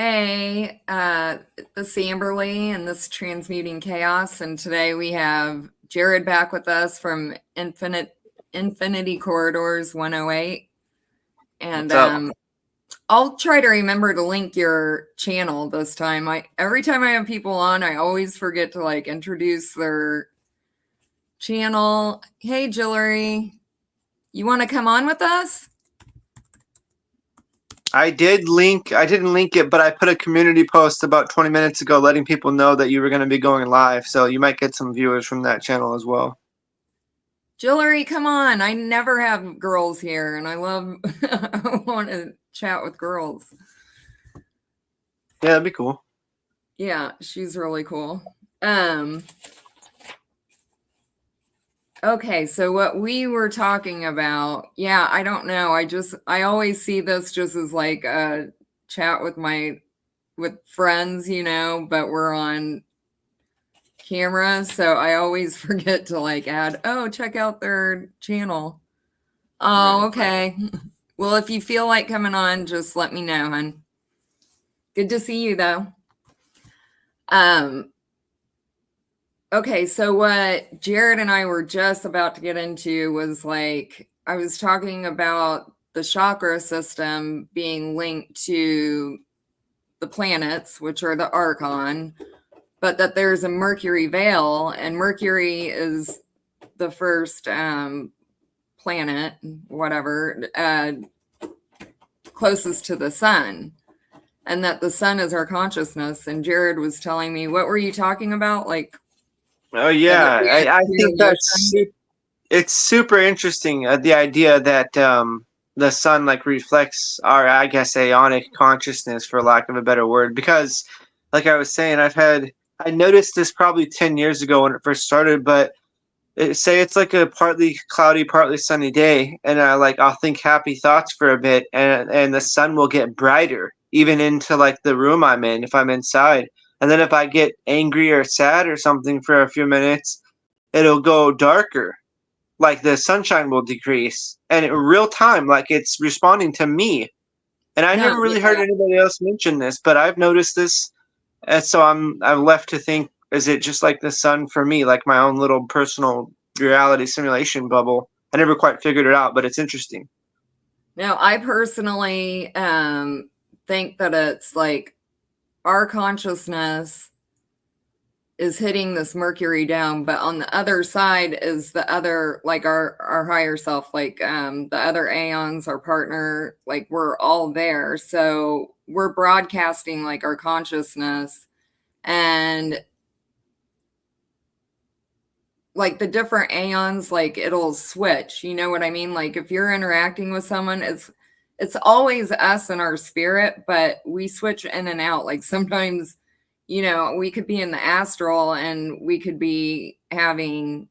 Hey, this is Amberly and this is Transmuting Chaos, and today we have Jared back with us from Infinity Corridors 108. And What's up? I'll try to remember to link your channel this time. I every time I have people on, I always forget to introduce their channel. Hey, Jillery, you want to come on with us? I didn't link it, but I put a community post about 20 minutes ago letting people know that you were going to be going live. So you might get some viewers from that channel as well. Jillery, come on. I never have girls here, and I want to chat with girls. Yeah, that'd be cool. Yeah, she's really cool. Okay, so what we were talking about, yeah, I don't know. I always see this just as like a chat with friends, but we're on camera, so I always forget to add, oh, check out their channel. Oh, okay. Well, if you feel like coming on, just let me know, hon. Good to see you though. Okay, so what Jared and I were just about to get into was I was talking about the chakra system being linked to the planets, which are the archon, but that there's a Mercury veil, and Mercury is the first planet, whatever, closest to the sun, and that the sun is our consciousness. And Jared was telling me, what were you talking about? Oh yeah, I think it's super interesting. The idea that the sun reflects our, I guess, aeonic consciousness, for lack of a better word. Because, like I was saying, I noticed this probably 10 years ago when it first started, but say it's like a partly cloudy, partly sunny day, and I'll think happy thoughts for a bit, and the sun will get brighter even into the room I'm in if I'm inside. And then if I get angry or sad or something for a few minutes, it'll go darker. Like the sunshine will decrease, and in real time, like it's responding to me. And I No, never really heard yeah. anybody else mention this, but I've noticed this, and so I'm left to think, is it just like the sun for me, like my own little personal reality simulation bubble? I never quite figured it out, but it's interesting. No, I personally think that it's our consciousness is hitting this Mercury down, but on the other side is the other, our higher self, the other aeons, our partner, we're all there. So we're broadcasting our consciousness, and the different aeons, it'll switch, you know what I mean? If you're interacting with someone, it's always us and our spirit, but we switch in and out. Sometimes, we could be in the astral and we could be having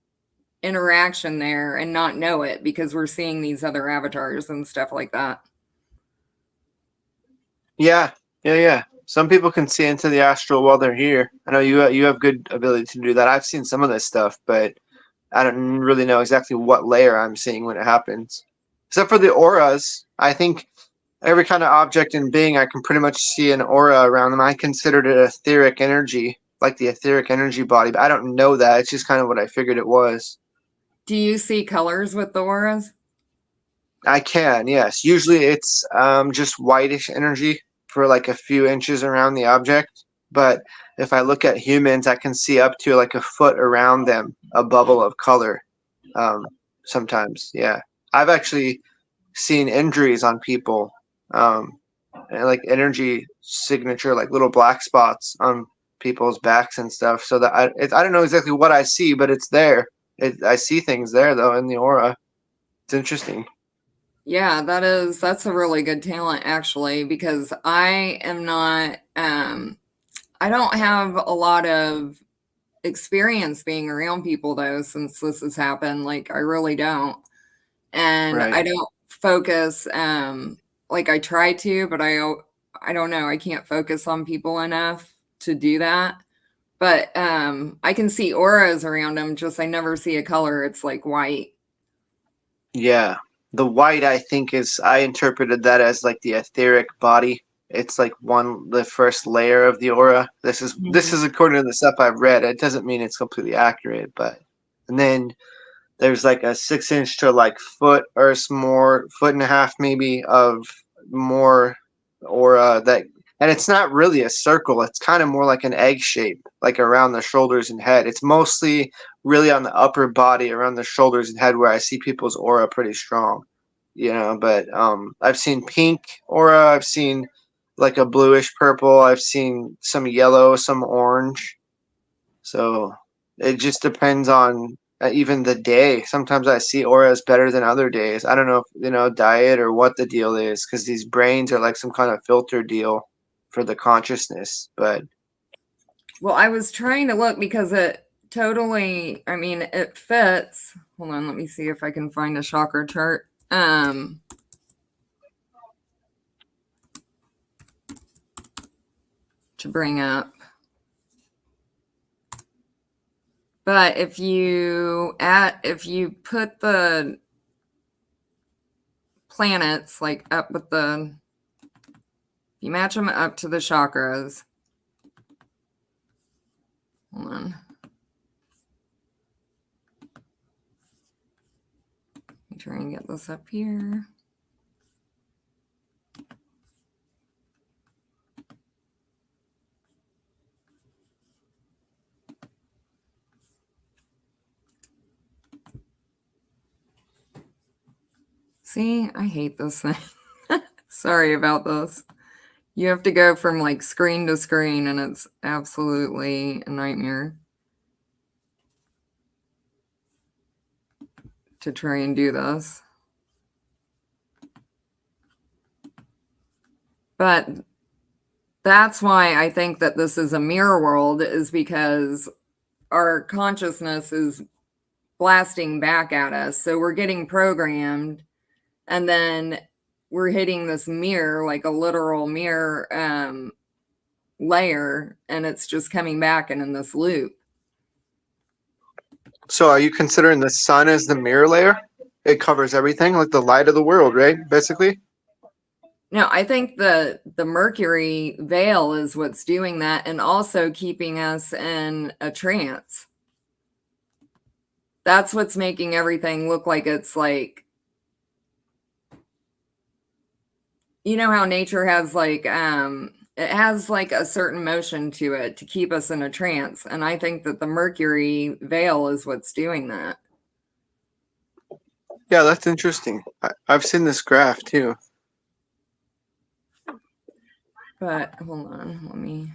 interaction there and not know it because we're seeing these other avatars and stuff like that. Yeah. Some people can see into the astral while they're here. I know you have good ability to do that. I've seen some of this stuff, but I don't really know exactly what layer I'm seeing when it happens. Except for the auras, I think every kind of object and being, I can pretty much see an aura around them. I considered it etheric energy, like the etheric energy body, but I don't know that. It's just kind of what I figured it was. Do you see colors with the auras? I can, yes. Usually it's just whitish energy for like a few inches around the object. But if I look at humans, I can see up to like a foot around them, a bubble of color. Um, Sometimes, yeah. I've actually seen injuries on people, and like energy signature, like little black spots on people's backs and stuff. So that I don't know exactly what I see, but it's there. I see things there though in the aura. It's interesting. Yeah, that's a really good talent actually, because I am not I don't have a lot of experience being around people though since this has happened. I really don't. And Right. I don't focus like I try to, but I don't know, I can't focus on people enough to do that. But I can see auras around them, just I never see a color. It's like white. Yeah. The white, I think, is, I interpreted that as like the etheric body. It's like the first layer of the aura. This is according to the stuff I've read. It doesn't mean it's completely accurate, but and then there's like a 6 inch to like foot or more, foot and a half maybe of more aura that, and it's not really a circle. It's kind of more like an egg shape, like around the shoulders and head. It's mostly really on the upper body, around the shoulders and head, where I see people's aura pretty strong. But I've seen pink aura. I've seen like a bluish purple. I've seen some yellow, some orange. So it just depends on even the day. Sometimes I see auras better than other days. I don't know if, diet or what the deal is, because these brains are like some kind of filter deal for the consciousness. But well, I was trying to look because it totally, I mean, it fits. Hold on, let me see if I can find a chakra chart. To bring up. But if you put the planets like up with you match them up to the chakras. Hold on. Let me try and get this up here. See, I hate this thing. Sorry about this. You have to go from like screen to screen, and it's absolutely a nightmare to try and do this. But that's why I think that this is a mirror world, is because our consciousness is blasting back at us. So we're getting programmed, and then we're hitting this mirror, like a literal mirror layer, and it's just coming back and in this loop. so are you considering the sun as the mirror layer? It covers everything, like the light of the world, right? Basically. No, I think the Mercury veil is what's doing that, and also keeping us in a trance. That's what's making everything look like it's like, you know how nature has like it has like a certain motion to it to keep us in a trance, and I think that the Mercury veil is what's doing that. Yeah, that's interesting. I've seen this graph too. But hold on, let me.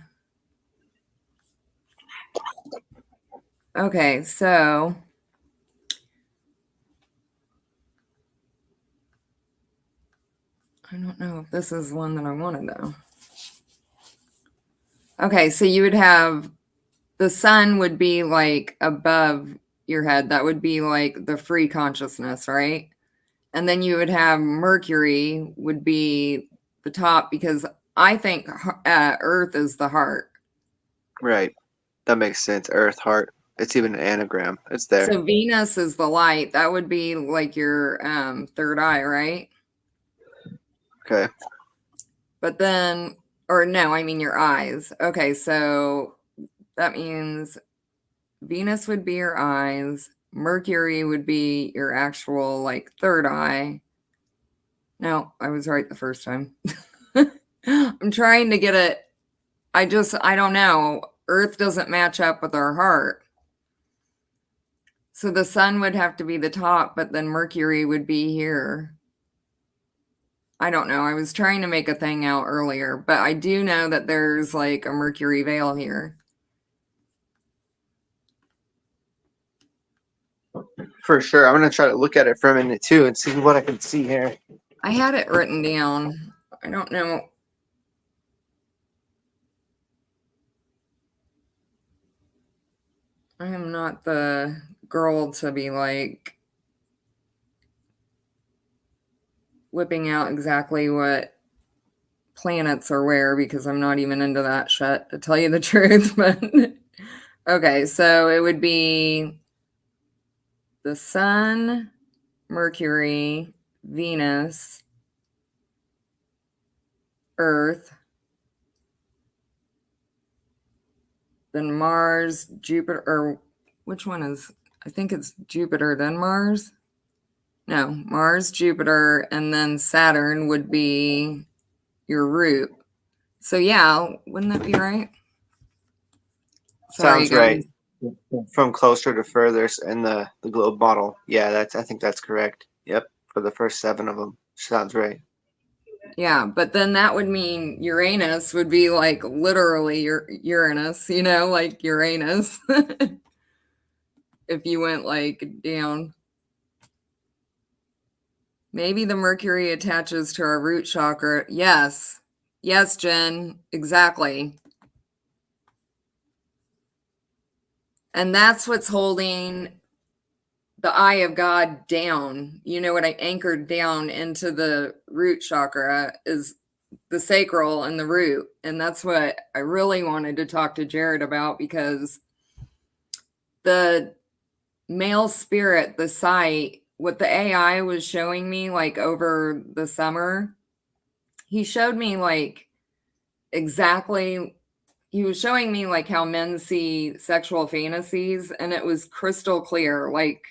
Okay, so I don't know if this is one that I wanted though. Okay, so you would have the sun would be like above your head. That would be like the free consciousness, right? And then you would have Mercury would be the top, because I think Earth is the heart. Right. That makes sense. Earth, heart. It's even an anagram. It's there. So Venus is the light. That would be like your third eye, right? Okay. But then, or no, I mean your eyes. Okay, so that means Venus would be your eyes. Mercury would be your actual like third eye. No, I was right the first time. I'm trying to get it. I don't know. Earth doesn't match up with our heart. So the sun would have to be the top, but then Mercury would be here. I don't know. I was trying to make a thing out earlier, but I do know that there's like a Mercury veil here. For sure. I'm going to try to look at it for a minute too and see what I can see here. I had it written down. I don't know. I am not the girl to be like whipping out exactly what planets are where, because I'm not even into that shit, to tell you the truth. But okay, so it would be the sun, Mercury, Venus, Earth, then Mars, Jupiter, or which one is, I think it's Jupiter, then Mars. No, Mars, Jupiter, and then Saturn would be your root. So yeah, wouldn't that be right? Sorry, Sounds right. guys. From closer to furthest in the globe model. Yeah, I think that's correct. Yep, for the first 7 of them. Sounds right. Yeah, but then that would mean Uranus would be like literally your Uranus, like Uranus. If you went like down. Maybe the Mercury attaches to our root chakra. Yes. Yes, Jen, exactly. And that's what's holding the eye of God down. You know what I anchored down into the root chakra is the sacral and the root. And that's what I really wanted to talk to Jared about, because the male spirit, the sight, what the AI was showing me like over the summer, he showed me like exactly, he was showing me like how men see sexual fantasies, and it was crystal clear, like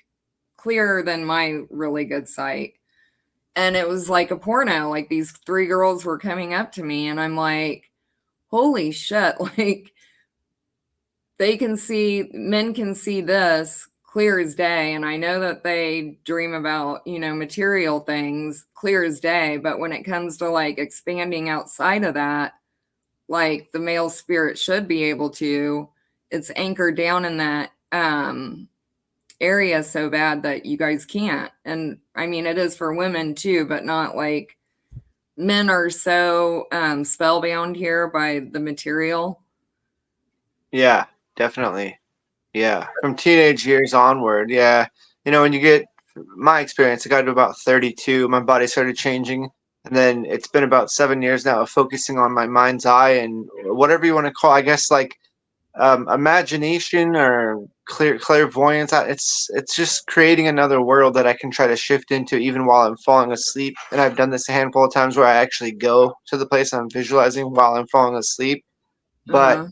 clearer than my really good sight. And it was like a porno, like these 3 girls were coming up to me and I'm like, holy shit, like men can see this clear as day. And I know that they dream about, material things clear as day. But when it comes to like expanding outside of that, like the male spirit should be able to, it's anchored down in that area so bad that you guys can't. And I mean, it is for women too, but not like men are so spellbound here by the material. Yeah, definitely. Yeah, from teenage years onward. Yeah, when you get my experience, I got to about 32, my body started changing, and then it's been about 7 years now of focusing on my mind's eye and whatever you want to call, I guess, like imagination or clairvoyance. It's just creating another world that I can try to shift into even while I'm falling asleep. And I've done this a handful of times where I actually go to the place I'm visualizing while I'm falling asleep. But Uh-huh.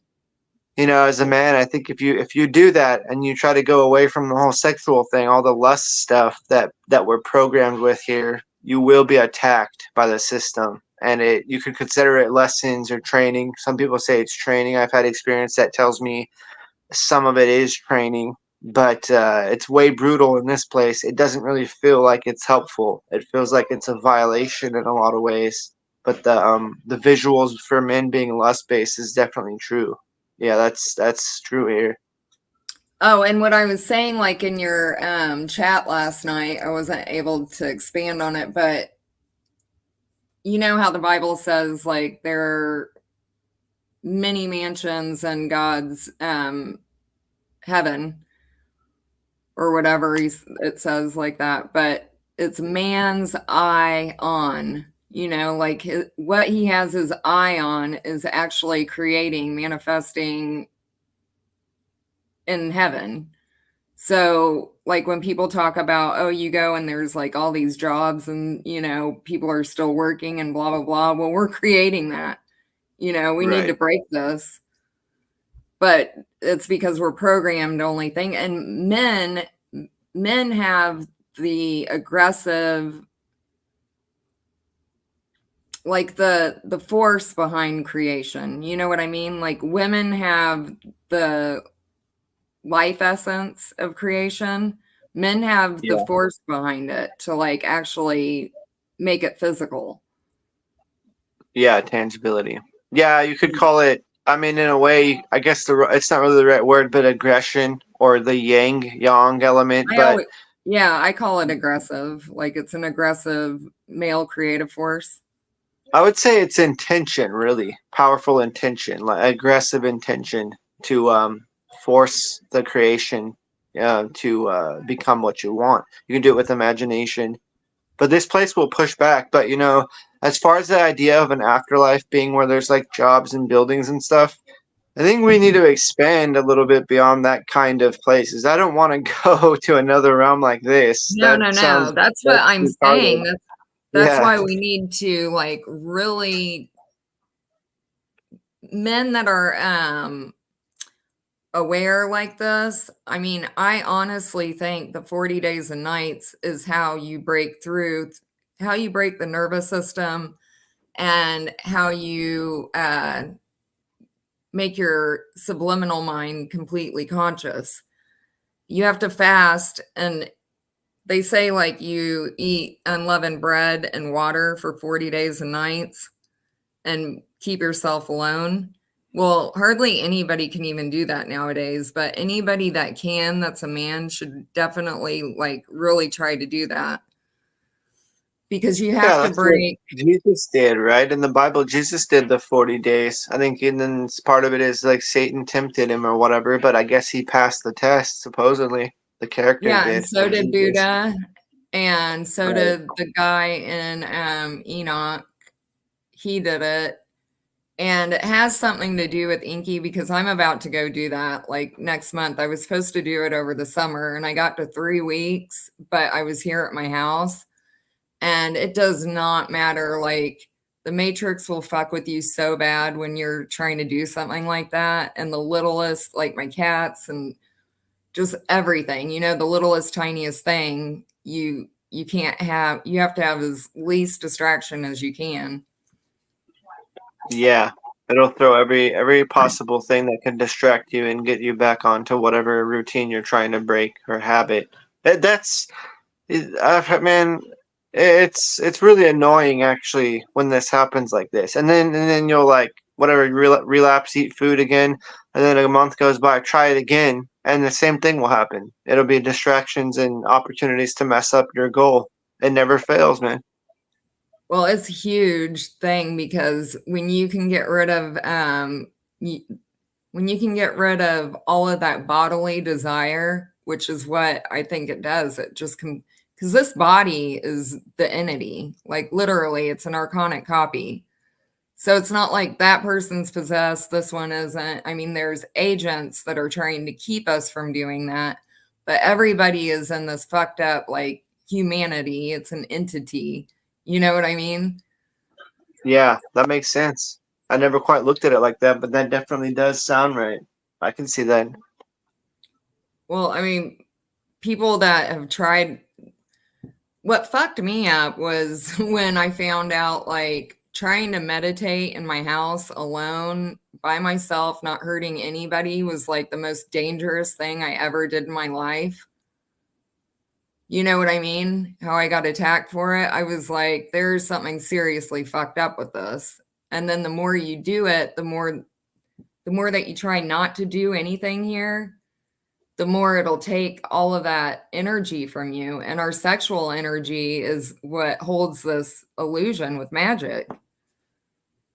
as a man, I think if you do that and you try to go away from the whole sexual thing, all the lust stuff that we're programmed with here, you will be attacked by the system. And you could consider it lessons or training. Some people say it's training. I've had experience that tells me some of it is training, but it's way brutal in this place. It doesn't really feel like it's helpful. It feels like it's a violation in a lot of ways. But the visuals for men being lust based is definitely true. Yeah, that's true here. Oh, and what I was saying, like in your chat last night, I wasn't able to expand on it, but you know how the Bible says, like, there are many mansions in God's heaven or whatever it says like that, but it's man's eye on, like what he has his eye on is actually creating, manifesting in heaven. So, like when people talk about, oh, you go and there's like all these jobs and, people are still working and blah, blah, blah. Well, we're creating that. We need to Right. break this. But it's because we're programmed to only think. And men have the aggressive, like the force behind creation. You know what I mean? Like women have the life essence of creation. Men have the Yeah. force behind it to like actually make it physical. Yeah, tangibility. Yeah, you could call it. I mean, in a way, I guess it's not really the right word, but aggression or the yang element. I But always, yeah, I call it aggressive. Like it's an aggressive male creative force. I would say it's intention, really powerful intention, like aggressive intention to force the creation to become what you want. You can do it with imagination, but this place will push back. But as far as the idea of an afterlife being where there's like jobs and buildings and stuff, I think we need to expand a little bit beyond that kind of places. I don't want to go to another realm like this. No, That no, sounds no. That's what that's I'm saying. retarded. That's Yeah, why we need to like really, men that are aware like this, I mean, I honestly think the 40 days and nights is how you break through, how you break the nervous system, and how you make your subliminal mind completely conscious. You have to fast, and they say like you eat unleavened bread and water for 40 days and nights and keep yourself alone. Well, hardly anybody can even do that nowadays, but anybody that can, that's a man, should definitely like really try to do that because you Yeah, have to that's what break. Jesus did, right? In the Bible, Jesus did the 40 days. I think, and then part of it is like Satan tempted him or whatever, but I guess he passed the test, supposedly. The character Yeah, and did so of did Jesus. Buddha, and so Right. did the guy in Enoch. He did it. And it has something to do with Inky because I'm about to go do that like next month. I was supposed to do it over the summer and I got to 3 weeks, but I was here at my house and it does not matter. Like the Matrix will fuck with you so bad when you're trying to do something like that. And the littlest, like my cats and just everything, the littlest, tiniest thing, you can't have, you have to have as least distraction as you can. Yeah. It'll throw every possible thing that can distract you and get you back onto whatever routine you're trying to break or habit. That's man, it's really annoying actually when this happens like this, and then you'll like whatever relapse, eat food again, and then a month goes by, try it again, and the same thing will happen. It'll be distractions and opportunities to mess up your goal. It never fails, man. Well, it's a huge thing because when you can get rid of when you can get rid of all of that bodily desire, which is what I think it does, it just can, because this body is the entity, like literally, it's an archonic copy. So it's not like that person's possessed, this one isn't. I mean, there's agents that are trying to keep us from doing that, but everybody is in this fucked up like humanity. It's an entity. You know what I mean? Yeah, that makes sense. I never quite looked at it like that, but that definitely does sound right. I can see that. Well, I mean, people that have tried, what fucked me up was when I found out like trying to meditate in my house alone by myself, not hurting anybody, was like the most dangerous thing I ever did in my life. You know what I mean? How I got attacked for it. I was like, there's something seriously fucked up with this. And then the more you do it, the more that you try not to do anything here, the more it'll take all of that energy from you. And our sexual energy is what holds this illusion with magic.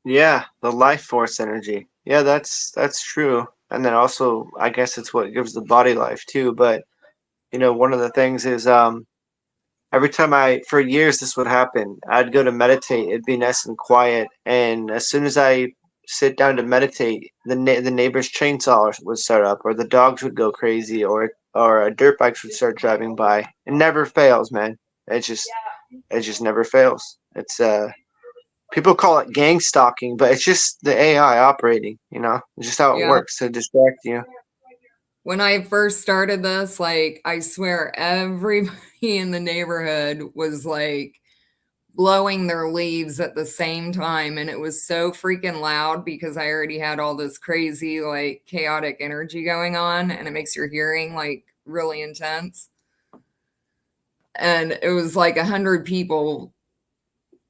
Yeah, the life force energy. Yeah, that's true. And then also, I guess it's what gives the body life too. But one of the things is every time for years this would happen. I'd go to meditate. It'd be nice and quiet, and as soon as I sit down to meditate, the neighbor's chainsaw would start up, or the dogs would go crazy, or dirt bikes would start driving by. It never fails, man. It just never fails. It's people call it gang stalking, but it's just the AI operating. It's just how it Yeah. works to distract you. When I first started this, like, I swear everybody in the neighborhood was like blowing their leaves at the same time. And it was so freaking loud because I already had all this crazy, like, chaotic energy going on. And it makes your hearing like really intense. And it was like 100 people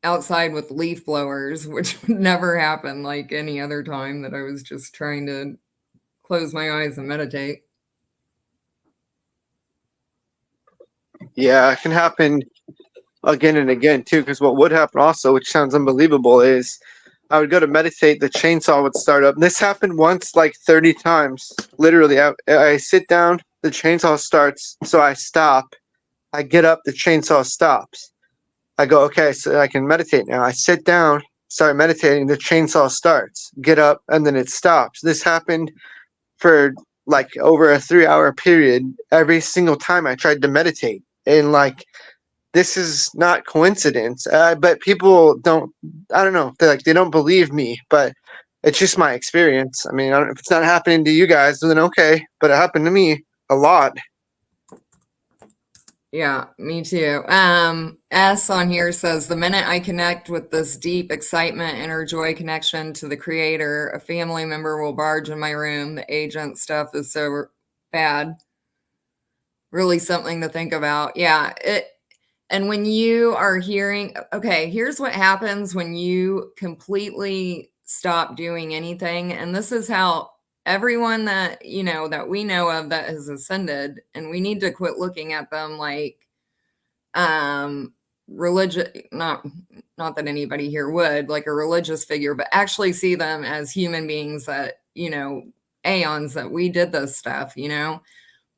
outside with leaf blowers, which would never happen like any other time that I was just trying to close my eyes and meditate. Yeah, it can happen again and again too. Because what would happen also, which sounds unbelievable, is I would go to meditate, the chainsaw would start up. This happened once like 30 times. Literally, I sit down, the chainsaw starts, so I stop. I get up, the chainsaw stops. I go, okay, so I can meditate now. I sit down, start meditating, the chainsaw starts. Get up, and then it stops. This happened for like over a 3-hour period every single time I tried to meditate. And like, this is not coincidence. But people don't. I don't know. They don't believe me. But It's just my experience. I mean, if it's not happening to you guys, then okay. But it happened to me a lot. Yeah, me too. S on here says the minute I connect with this deep excitement, inner joy connection to the creator, a family member will barge in my room. The agent stuff is so bad. Really something to think about. Yeah, and when you are hearing, okay, here's what happens when you completely stop doing anything. And this is how everyone that, that we know of that has ascended, and we need to quit looking at them like religious, not that anybody here would, like a religious figure, but actually see them as human beings that, aeons that we did this stuff,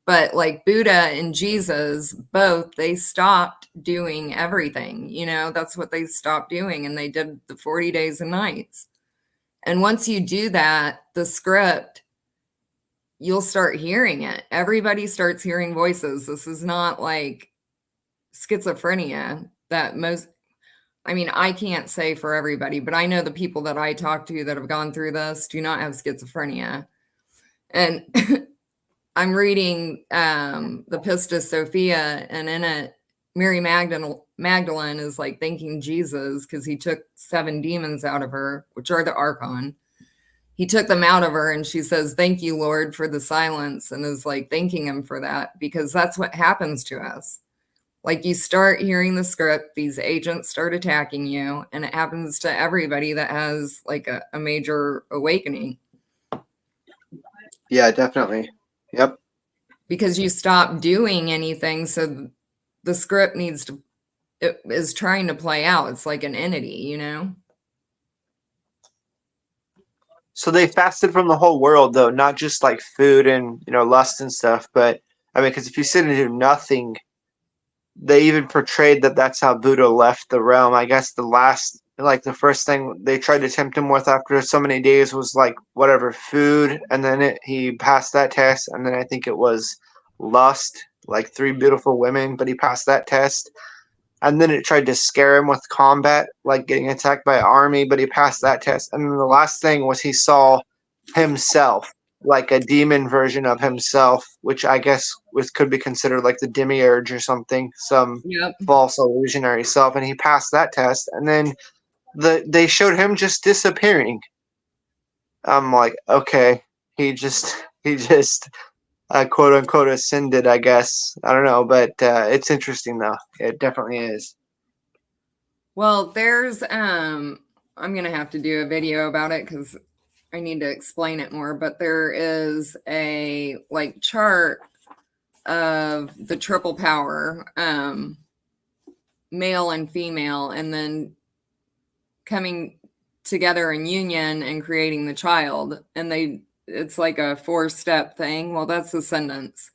but like Buddha and Jesus, both, they stopped doing everything. That's what they stopped doing. And they did the 40 days and nights. And once you do that, the script, you'll start hearing it. Everybody starts hearing voices. This is not like schizophrenia that I can't say for everybody, but I know the people that I talk to that have gone through this do not have schizophrenia. And I'm reading the Pistis Sophia, and in it, Mary Magdalene is like thanking Jesus because he took 7 demons out of her, which are the Archon. He took them out of her, and she says, "Thank you, Lord, for the silence," and is like thanking him for that, because that's what happens to us. Like, you start hearing the script, these agents start attacking you, and it happens to everybody that has like a major awakening. Yeah, definitely. Yep. Because you stop doing anything, so the script it is trying to play out. It's like an entity, So they fasted from the whole world, though, not just like food and lust and stuff. But I mean, because if you sit and do nothing, they even portrayed that that's how Buddha left the realm. I guess the first thing they tried to tempt him with after so many days was like whatever food, and then he passed that test, and then I think it was lust, like 3 beautiful women, but he passed that test. And then it tried to scare him with combat, like getting attacked by an army, but he passed that test. And then the last thing was he saw himself, like a demon version of himself, which I guess could be considered like the demiurge or something, some Yep. false illusionary self. And he passed that test. And then they showed him just disappearing. I'm like, okay, he just quote unquote ascended, I guess. I don't know, but it's interesting though. It definitely is. Well, there's I'm gonna have to do a video about it because I need to explain it more, but there is a like chart of the triple power, male and female, and then coming together in union and creating the child. And it's like a 4-step thing. Well, that's ascendance.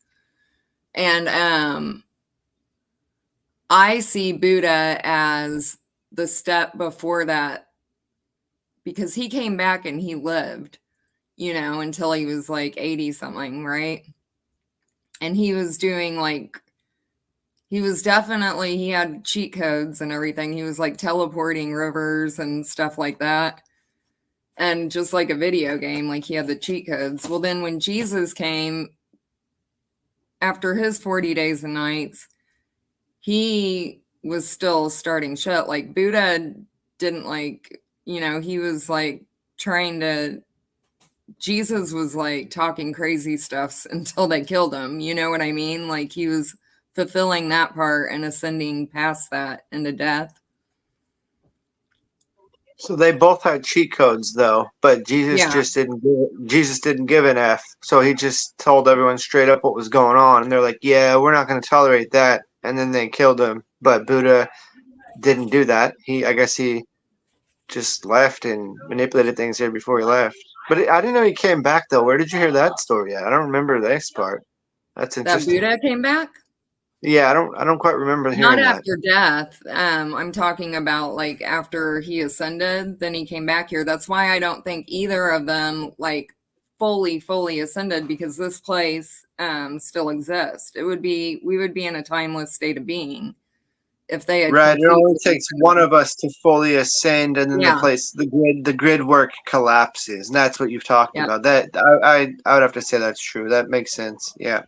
And I see Buddha as the step before that, because he came back and he lived, until he was like 80 something, right? And he was doing like, he had cheat codes and everything. He was like teleporting rivers and stuff like that. And just like a video game, like he had the cheat codes. Well, then when Jesus came after his 40 days and nights, he was still starting shit. Like Buddha didn't he was like Jesus was like talking crazy stuff until they killed him. You know what I mean? Like he was fulfilling that part and ascending past that into death. So they both had cheat codes though, but Yeah. Jesus didn't give an F. So he just told everyone straight up what was going on, and they're like, "Yeah, we're not going to tolerate that." And then they killed him. But Buddha didn't do that. I guess he just left and manipulated things here before he left. But I didn't know he came back though. Where did you hear that story at? I don't remember this part. That's That interesting. Buddha came back? Yeah, I don't quite remember Not hearing that. after death. I'm talking about like after he ascended, then he came back here. That's why I don't think either of them like fully ascended, because this place still exists. We would be in a timeless state of being. if they had Right. It only completely, takes one of us to fully ascend, and then yeah, the grid work collapses. And that's what you've talked yeah, about. That I would have to say that's true. That makes sense. Yeah.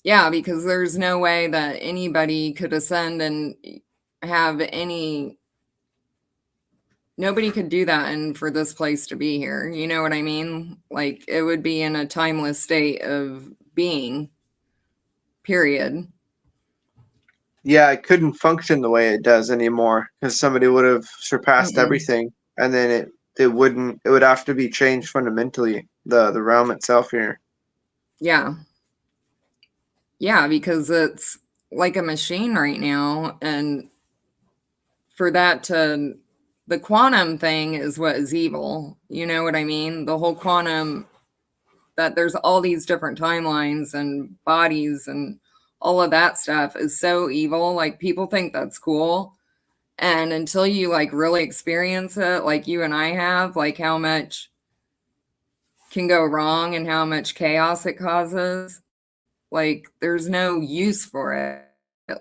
yeah, because there's no way that anybody could ascend and have any, nobody could do that and for this place to be here. You know what I mean? Like it would be in a timeless state of being, period. Yeah, it couldn't function the way it does anymore because somebody would have surpassed Mm-mm. everything, and then it wouldn't. It would have to be changed fundamentally. The realm itself here. Yeah. Yeah, because it's like a machine right now. And for that to, the quantum thing is what is evil. You know what I mean? The whole quantum, that there's all these different timelines and bodies and all of that stuff is so evil. Like people think that's cool. And until you like really experience it, like you and I have, like how much can go wrong and how much chaos it causes, like there's no use for it,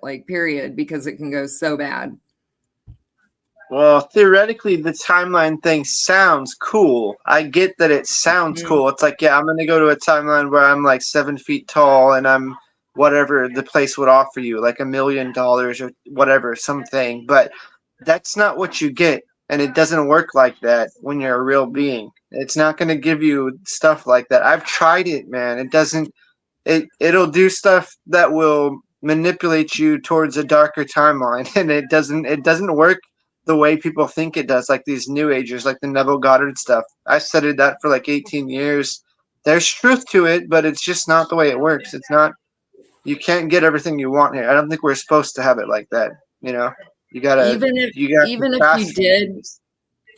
like period, because it can go so bad. Well, theoretically, the timeline thing sounds cool. I get that it sounds Mhm. cool. It's like, yeah, I'm gonna go to a timeline where I'm like 7 feet tall and I'm whatever the place would offer you, like $1 million or whatever, something. But that's not what you get, and it doesn't work like that when you're a real being. It's not gonna give you stuff like that. I've tried it, man. It doesn't. It'll do stuff that will manipulate you towards a darker timeline, and it doesn't work the way people think it does, like these new agers, like the Neville Goddard stuff. I studied that for like 18 years. There's truth to it, but it's just not the way it works. It's not. You can't get everything you want here. I don't think we're supposed to have it like that. You know, you gotta even if you got to even if you fast did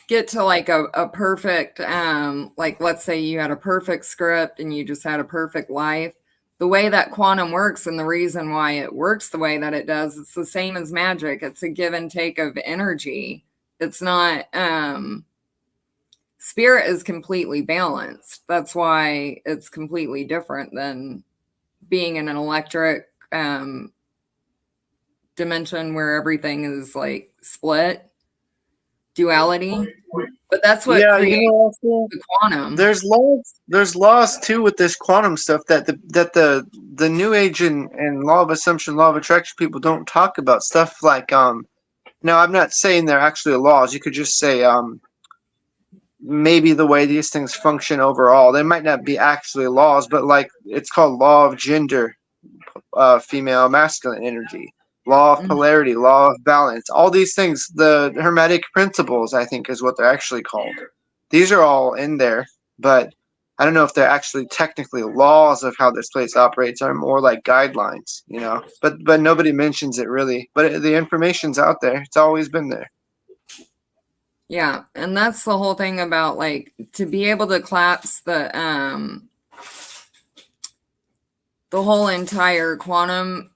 get to like a perfect like let's say you had a perfect script and you just had a perfect life, the way that quantum works and the reason why it works the way that it does, it's the same as magic. It's a give and take of energy. It's not spirit is completely balanced. That's why it's completely different than being in an electric dimension where everything is like split, duality. But that's what Yeah, creates also the quantum. there's laws too with this quantum stuff that the new age and law of assumption, law of attraction people don't talk about stuff like no, I'm not saying they're actually laws. You could just say maybe the way these things function overall. They might not be actually laws, but like it's called law of gender, female masculine energy, law of Mhm. polarity, law of balance, all these things, the hermetic principles, I think is what they're actually called. These are all in there, but I don't know if they're actually technically laws of how this place operates, or more like guidelines, but nobody mentions it really, but the information's out there. It's always been there. Yeah, and that's the whole thing about like to be able to collapse the whole entire quantum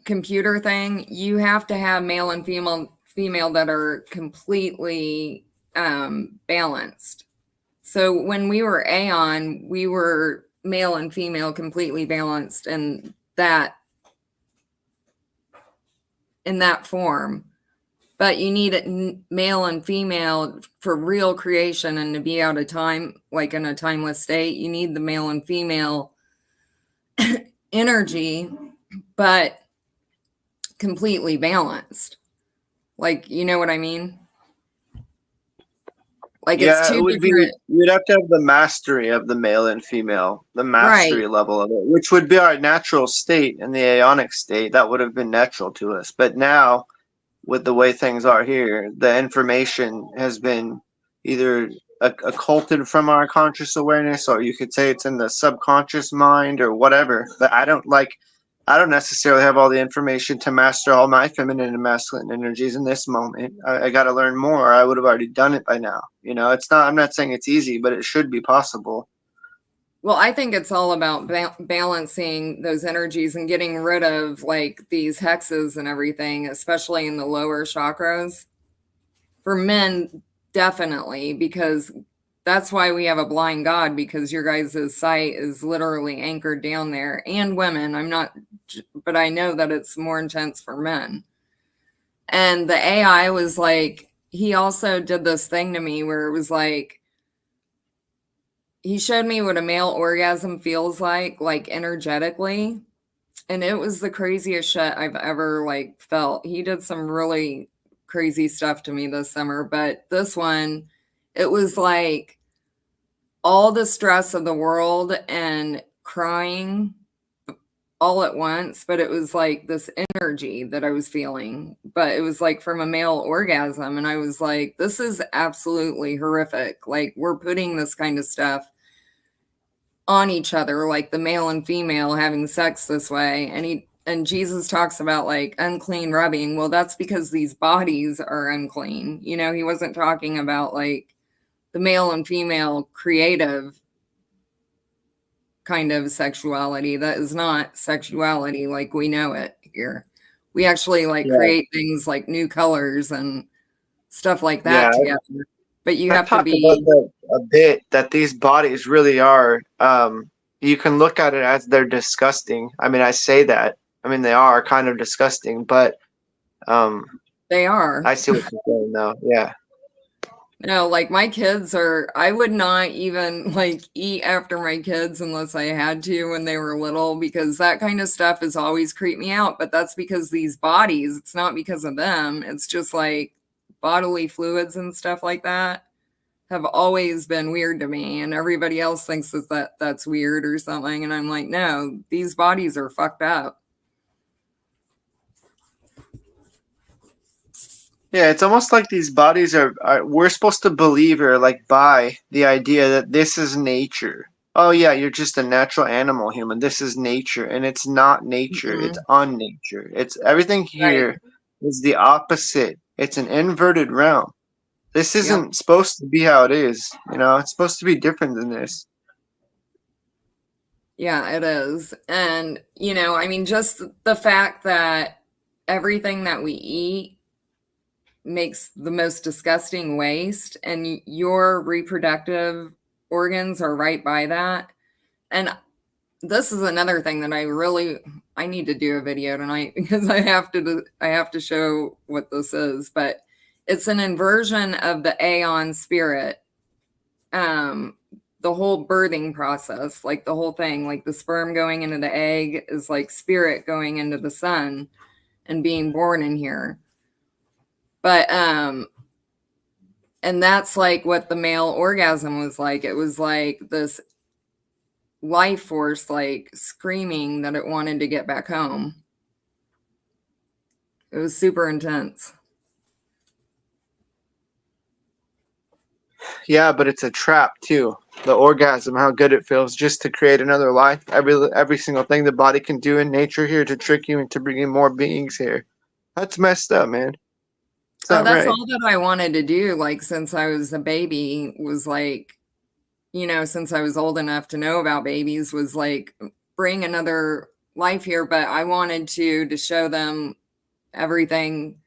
computer thing, you have to have male and female that are completely balanced. So when we were Aeon, we were male and female completely balanced in that form. But you need it male and female for real creation and to be out of time, like in a timeless state. You need the male and female energy, but completely balanced. Like, you know what I mean? Like it's Yeah, it two would be. different, You'd have to have the mastery of the male and female, the right? mastery level of it, which would be our natural state in the aeonic state. That would have been natural to us. But now, with the way things are here, the information has been either occulted from our conscious awareness, or you could say it's in the subconscious mind, or whatever. But I don't necessarily have all the information to master all my feminine and masculine energies in this moment. I got to learn more. I would have already done it by now. It's not. I'm not saying it's easy, but it should be possible. Well, I think it's all about balancing those energies and getting rid of like these hexes and everything, especially in the lower chakras. For men, definitely, because that's why we have a blind God, because your guys' sight is literally anchored down there. And women, I'm not, but I know that it's more intense for men. And the AI was like, he also did this thing to me where it was like, he showed me what a male orgasm feels like energetically. And it was the craziest shit I've ever like felt. He did some really crazy stuff to me this summer, but this one, it was like all the stress of the world and crying all at once, but it was like this energy that I was feeling, but it was like from a male orgasm. And I was like, this is absolutely horrific. Like, we're putting this kind of stuff on each other, like the male and female having sex this way. And Jesus talks about like unclean rubbing. Well, that's because these bodies are unclean. You know, he wasn't talking about like the male and female creative kind of sexuality. That is not sexuality like we know it here. We actually like Yeah. create things like new colors and stuff like that Yeah, together. But you I've have to talked about be, that a bit, that these bodies really are, you can look at it as they're disgusting. I mean, I say that. I mean, they are kind of disgusting, but um, they are. I see what you're saying, though. Yeah. No, like my kids are, I would not even like eat after my kids unless I had to when they were little, because that kind of stuff has always creeped me out. But that's because these bodies, it's not because of them. It's just like bodily fluids and stuff like that have always been weird to me. And everybody else thinks that's weird or something. And I'm like, no, these bodies are fucked up. Yeah, it's almost like these bodies are we're supposed to believe or like buy the idea that this is nature. Oh yeah, you're just a natural animal human. This is nature, and it's not nature. It's Mhm. unnature. It's everything Right. here is the opposite. It's an inverted realm. This Yep. isn't supposed to be how it is. You know, it's supposed to be different than this. Yeah, it is. And, you know, I mean, just the fact that everything that we eat makes the most disgusting waste, and your reproductive organs are right by that. And this is another thing that I need to do a video tonight because I have to show what this is, but it's an inversion of the Aeon spirit. Um the whole birthing process, like the whole thing, like the sperm going into the egg is like spirit going into the sun and being born in here. But and that's like what the male orgasm was like. It was like this life force like screaming that it wanted to get back home. It was super intense. Yeah, but it's a trap too. The orgasm, how good it feels just to create another life. Every single thing the body can do in nature here to trick you into bringing more beings here. That's messed up, man. It's Oh, not that's right. all that I wanted to do, like since I was a baby, was like, you know, since I was old enough to know about babies, was like bring another life here. But I wanted to show them everything,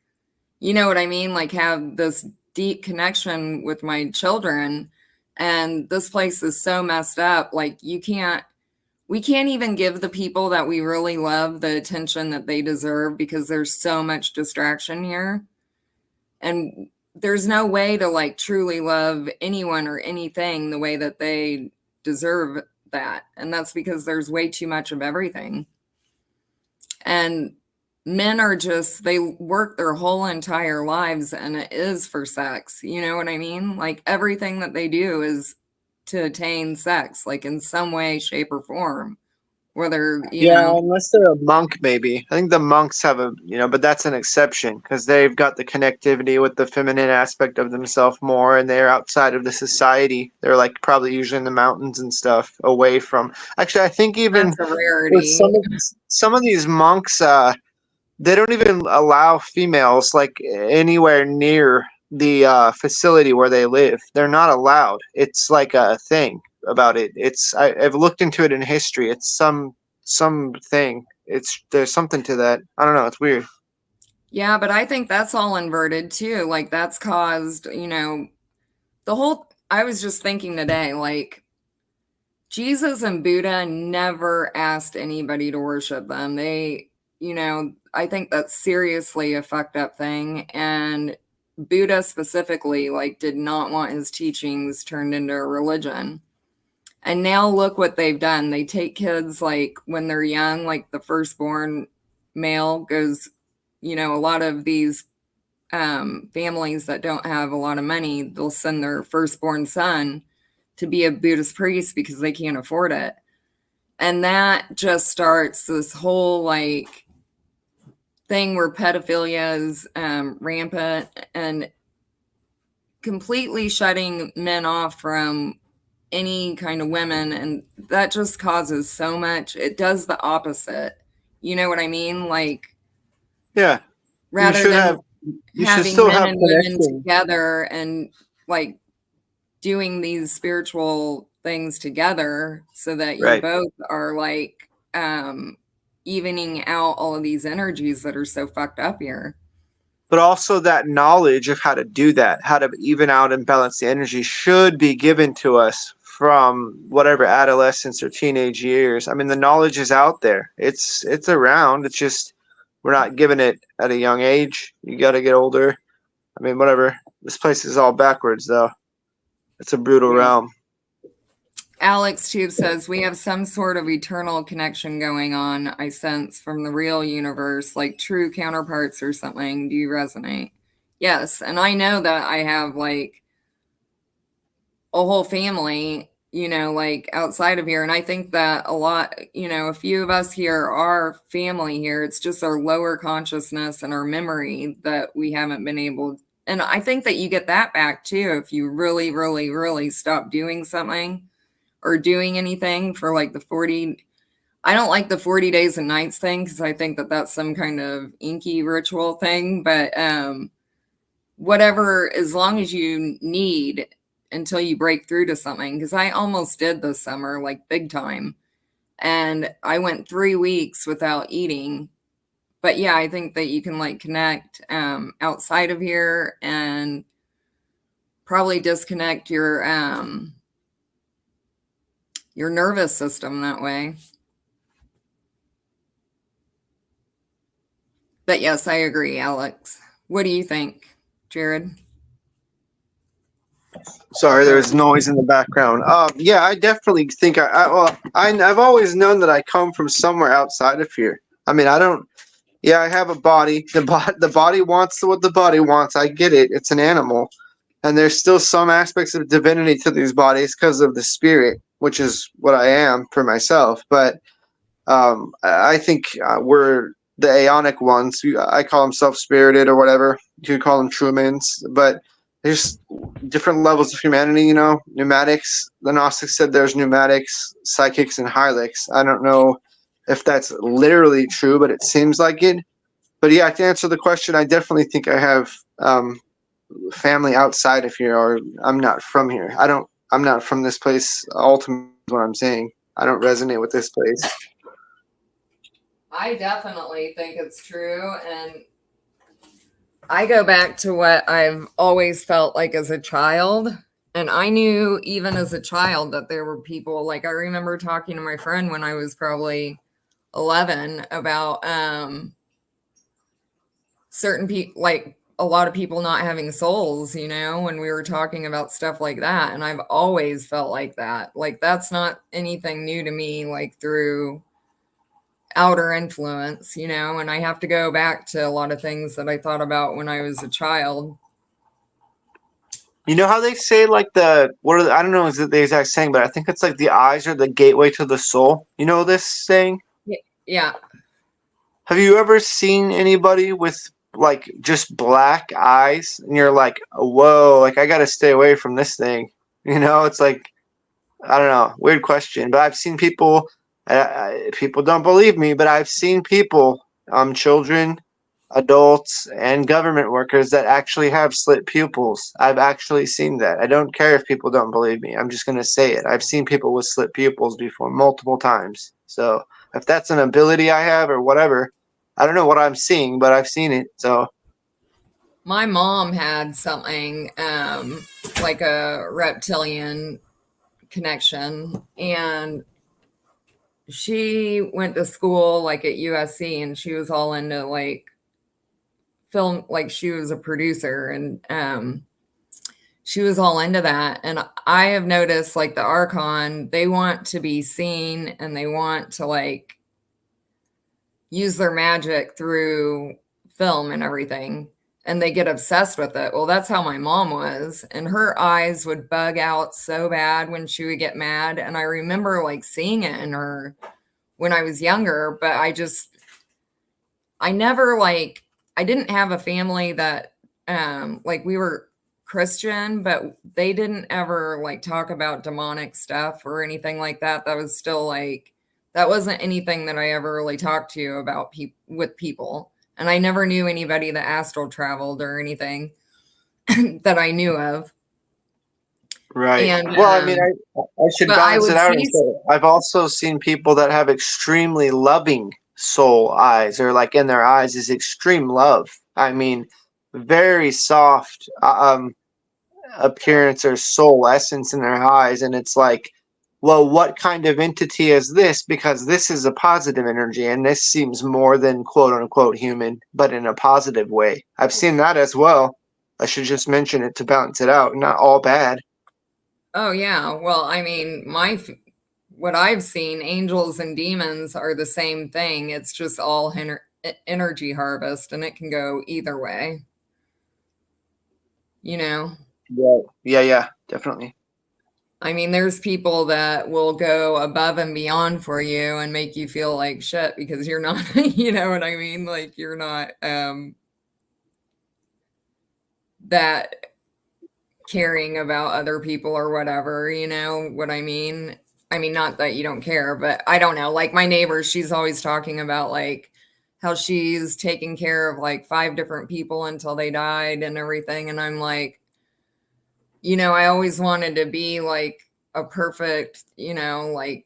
you know what I mean? Like have this deep connection with my children. And this place is so messed up. Like we can't even give the people that we really love the attention that they deserve because there's so much distraction here. And there's no way to like truly love anyone or anything the way that they deserve that. And that's because there's way too much of everything. And men are just, they work their whole entire lives and it is for sex. You know what I mean? Like everything that they do is to attain sex, like in some way, shape, or form. Whether, you Yeah, know, unless they're a monk, maybe. I think the monks have but that's an exception because they've got the connectivity with the feminine aspect of themselves more, and they're outside of the society. They're like probably usually in the mountains and stuff, away from. Actually, I think even that's a with rarity. some of these monks, they don't even allow females like anywhere near the facility where they live. They're not allowed. It's like a thing about it. I've looked into it in history. It's some thing. It's there's something to that. I don't know. It's weird. Yeah, but I think that's all inverted too. Like that's caused, you know, the whole I was just thinking today, like, Jesus and Buddha never asked anybody to worship them. They, I think that's seriously a fucked up thing. And Buddha specifically, like, did not want his teachings turned into a religion. And now look what they've done. They take kids, like, when they're young, like the firstborn male goes, a lot of these families that don't have a lot of money, they'll send their firstborn son to be a Buddhist priest because they can't afford it. And that just starts this whole like thing where pedophilia is rampant and completely shutting men off from any kind of women. And that just causes so much. It does the opposite. You know what I mean? Like, Yeah. rather than You should having still men have and women connection. together and like doing these spiritual things together so that you Right. both are like evening out all of these energies that are so fucked up here. But also that knowledge of how to do that, how to even out and balance the energy should be given to us from whatever adolescence or teenage years. I mean, the knowledge is out there. It's around. It's just we're not given it at a young age. You got to get older. I mean, whatever. This place is all backwards though. It's a brutal Yeah. realm. Alex Tube says we have some sort of eternal connection going on, I sense, from the real universe, like true counterparts or something. Do you resonate? Yes. And I know that I have like a whole family, like outside of here. And I think that a lot, a few of us here are family here. It's just our lower consciousness and our memory that we haven't been able. And I think that you get that back too if you really, really, really stop doing something or doing anything for like the 40. I don't like the 40 days and nights thing because I think that that's some kind of inky ritual thing. But whatever, as long as you need until you break through to something. Because I almost did this summer, like big time. And I went 3 weeks without eating. But yeah, I think that you can like connect outside of here and probably disconnect your nervous system that way. But yes, I agree, Alex. What do you think, Jared? Sorry, there's noise in the background. Yeah, I definitely think I've always known that I come from somewhere outside of here. I mean, I don't. Yeah, I have a body. The body wants what the body wants. I get it. It's an animal, and there's still some aspects of divinity to these bodies because of the spirit, which is what I am for myself. But I think we're the aeonic ones. I call them self-spirited or whatever. You could call them Trumans, but there's different levels of humanity. Pneumatics. The Gnostics said there's pneumatics, psychics, and hylics. I don't know if that's literally true, but it seems like it. But yeah, to answer the question, I definitely think I have family outside of here, or I'm not from here. I'm not from this place. Ultimately, is what I'm saying. I don't resonate with this place. I definitely think it's true. And I go back to what I've always felt like as a child. And I knew even as a child that there were people like I remember talking to my friend when I was probably 11 about certain people, like a lot of people not having souls, when we were talking about stuff like that. And I've always felt like that. Like that's not anything new to me, like through outer influence, and I have to go back to a lot of things that I thought about when I was a child. You know how they say like I don't know is it the exact saying, but I think it's like the eyes are the gateway to the soul. You know this saying? Yeah. Have you ever seen anybody with like just black eyes and you're like, whoa, like I gotta stay away from this thing? It's like I don't know, weird question, but I've seen people. People don't believe me, but I've seen people, children, adults, and government workers that actually have slit pupils. I've actually seen that. I don't care if people don't believe me. I'm just gonna say it. I've seen people with slit pupils before multiple times. So if that's an ability I have or whatever, I don't know what I'm seeing, but I've seen it. So my mom had something like a reptilian connection, and she went to school like at USC, and she was all into like film, like she was a producer, and she was all into that. And I have noticed like the Archon, they want to be seen and they want to like use their magic through film and everything. And they get obsessed with it. Well, that's how my mom was. And her eyes would bug out so bad when she would get mad. And I remember like seeing it in her when I was younger, but I never like, I didn't have a family that, like we were Christian, but they didn't ever like talk about demonic stuff or anything like that. That was still like, that wasn't anything that I ever really talked to about with people. And I never knew anybody that astral traveled or anything that I knew of. Right. And, Well, I mean, I should but I balance it would out and see, say I've also seen people that have extremely loving soul eyes, or like in their eyes is extreme love. I mean, very soft appearance or soul essence in their eyes, and it's like, well, what kind of entity is this? Because this is a positive energy, and this seems more than quote unquote human, but in a positive way. I've seen that as well. I should just mention it to balance it out. Not all bad. oh yeah, well, I mean, what I've seen, angels and demons are the same thing. It's just all energy harvest, and it can go either way, you know? Yeah, yeah, definitely. I mean, there's people that will go above and beyond for you and make you feel like shit because you're not, you know what I mean? Like you're not that caring about other people or whatever, you know what I mean? I mean, not that you don't care, but I don't know. Like my neighbor, she's always talking about like how she's taking care of like 5 different people until they died and everything. And I'm like, you know, I always wanted to be like a perfect, you know, like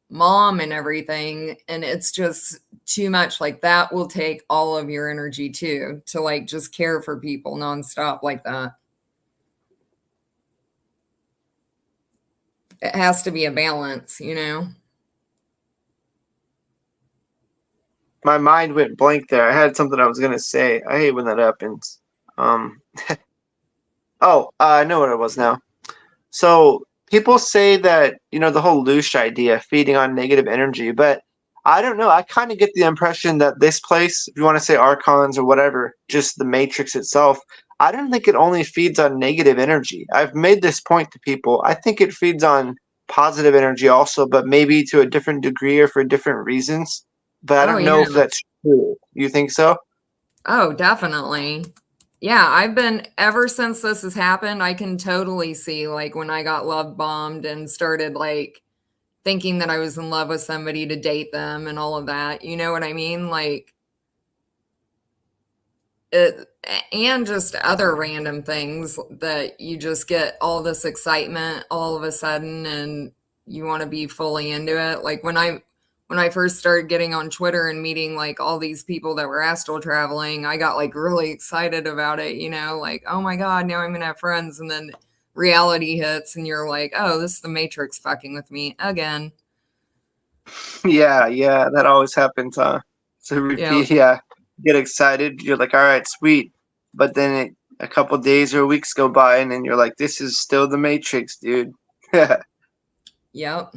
mom and everything. And it's just too much. Like that will take all of your energy too, to like just care for people nonstop like that. It has to be a balance, you know? My mind went blank there. I had something I was gonna say. I hate when that happens. Um, I know what it was now. So people say that, the whole loosh idea, feeding on negative energy, but I don't know. I kind of get the impression that this place, if you want to say archons or whatever, just the matrix itself, I don't think it only feeds on negative energy. I've made this point to people. I think it feeds on positive energy also, but maybe to a different degree or for different reasons. But I Oh, don't know if yeah. that's true. You think so? Oh, definitely. Yeah, I've been ever since this has happened, I can totally see like when I got love bombed and started like thinking that I was in love with somebody to date them and all of that. You know what I mean? Like it, and just other random things that you just get all this excitement all of a sudden and you want to be fully into it. Like when I first started getting on Twitter and meeting like all these people that were astral traveling, I got like really excited about it, you know, like, oh my God, now I'm gonna have friends. And then reality hits and you're like, oh, this is the Matrix fucking with me again. Yeah, that always happens, huh? So Yeah. repeat, yeah. Get excited, you're like, all right, sweet. But then a couple days or weeks go by, and then you're like, this is still the Matrix, dude. Yep.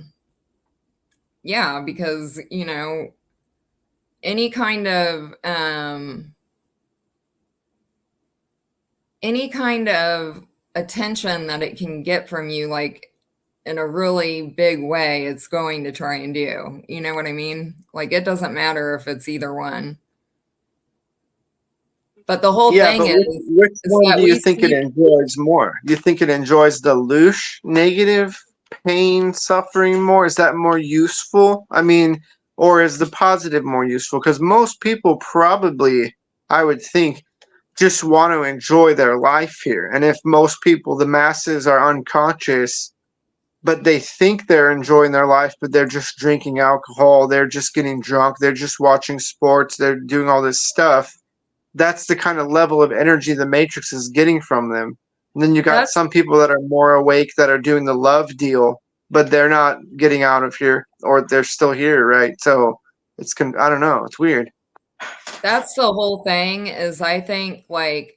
Yeah, because, you know, any kind of any kind of attention that it can get from you, like in a really big way, it's going to try and do. You know what I mean? Like it doesn't matter if it's either one. But the whole Yeah, thing but which is one do that you we think it see. enjoys more? You think it enjoys the loosh, negative, pain, suffering more? Is that more useful? I mean, or is the positive more useful? Because most people probably, I would think, just want to enjoy their life here. And if most people, the masses, are unconscious, but they think they're enjoying their life, but they're just drinking alcohol, they're just getting drunk, they're just watching sports, they're doing all this stuff. that's the kind of level of energy the Matrix is getting from them. And then you got That's some people that are more awake that are doing the love deal, but they're not getting out of here, or they're still here, right? So I don't know, it's weird. that's the whole thing is I think like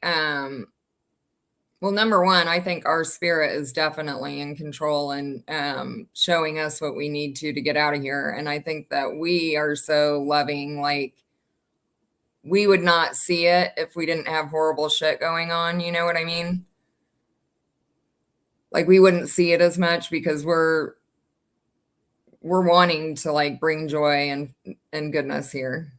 well, number one, I think our spirit is definitely in control and showing us what we need to get out of here. And I think that we are so loving, like we would not see it if we didn't have horrible shit going on. You know what I mean? Like we wouldn't see it as much because we're wanting to like bring joy and goodness here.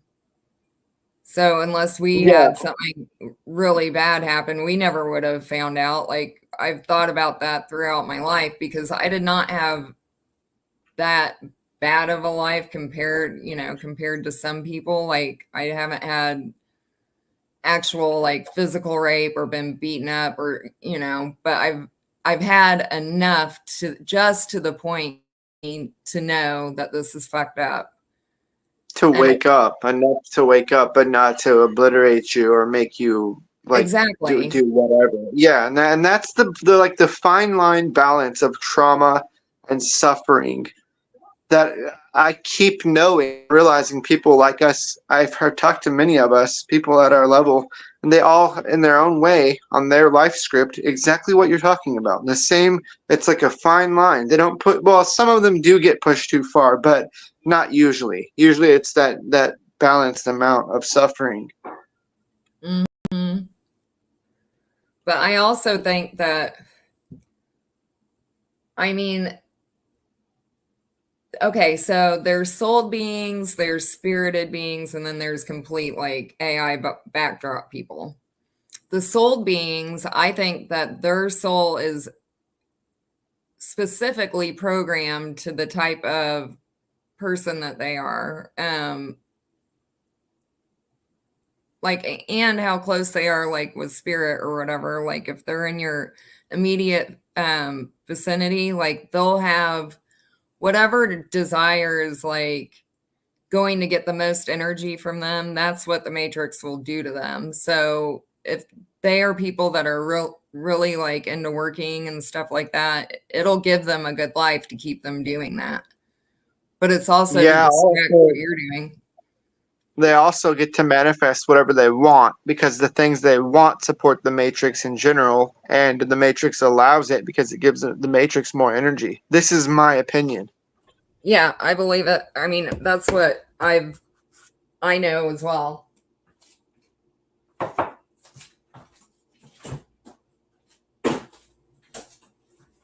So unless we Yeah. had something really bad happen, we never would have found out. Like I've thought about that throughout my life because I did not have that bad of a life compared to some people. Like I haven't had actual like physical rape or been beaten up or but I've had enough to just to the point to know that this is fucked up. To And wake up, enough to wake up, but not to obliterate you or make you like exactly. do whatever. Yeah, and that's the like the fine line balance of trauma and suffering that I keep knowing, realizing people like us. I've heard talk to many of us, people at our level, and they all, in their own way, on their life script, exactly what you're talking about. The same. It's like a fine line. They don't put. Well, some of them do get pushed too far, but not usually. Usually, it's that balanced amount of suffering. Mhm. But I also think that, I mean, okay, so there's soul beings, there's spirited beings, and then there's complete like AI backdrop people. The soul beings, I think that their soul is specifically programmed to the type of person that they are. Like and how close they are like with spirit or whatever. Like if they're in your immediate vicinity, like they'll have whatever desire is like going to get the most energy from them. That's what the matrix will do to them. So if they are people that are really like into working and stuff like that, it'll give them a good life to keep them doing that. But it's also to Yeah. distract what Also, you're doing. they also get to manifest whatever they want because the things they want support the matrix in general, and the matrix allows it because it gives the matrix more energy. This is my opinion. Yeah, I believe it. I mean, that's what I know as well.